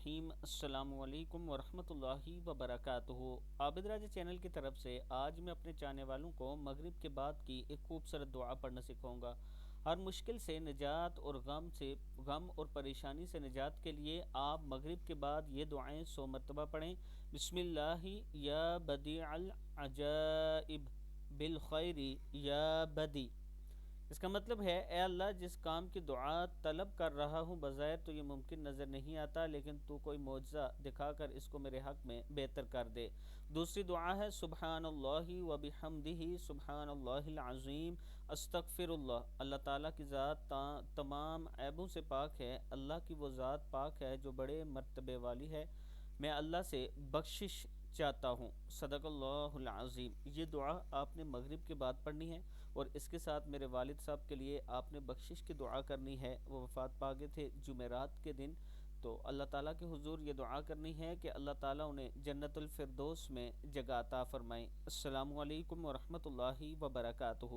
الرحیم السلام علیکم ورحمۃ اللہ وبرکاتہ۔ عابد راجہ چینل کی طرف سے آج میں اپنے چاہنے والوں کو مغرب کے بعد کی ایک خوبصورت دعا پڑھنا سکھاؤں گا۔ ہر مشکل سے نجات اور غم اور پریشانی سے نجات کے لیے آپ مغرب کے بعد یہ دعائیں 100 مرتبہ پڑھیں۔ بسم اللہ یا بدیع العجائب بالخیر یا بدی۔ اس کا مطلب ہے اے اللہ، جس کام کی دعا طلب کر رہا ہوں بظاہر تو یہ ممکن نظر نہیں آتا، لیکن تو کوئی معجزہ دکھا کر اس کو میرے حق میں بہتر کر دے۔ دوسری دعا ہے سبحان اللہ و بحمدہ سبحان اللہ العظیم استغفر اللہ۔ اللہ تعالیٰ کی ذات تمام عیبوں سے پاک ہے، اللہ کی وہ ذات پاک ہے جو بڑے مرتبے والی ہے، میں اللہ سے بخشش چاہتا ہوں۔ صدق اللہ العظیم۔ یہ دعا آپ نے مغرب کے بعد پڑھنی ہے، اور اس کے ساتھ میرے والد صاحب کے لیے آپ نے بخشش کی دعا کرنی ہے۔ وہ وفات پا گئے تھے جمعرات کے دن، تو اللہ تعالیٰ کے حضور یہ دعا کرنی ہے کہ اللہ تعالیٰ انہیں جنت الفردوس میں جگہ عطا فرمائیں۔ السلام علیکم ورحمۃ اللہ وبرکاتہ۔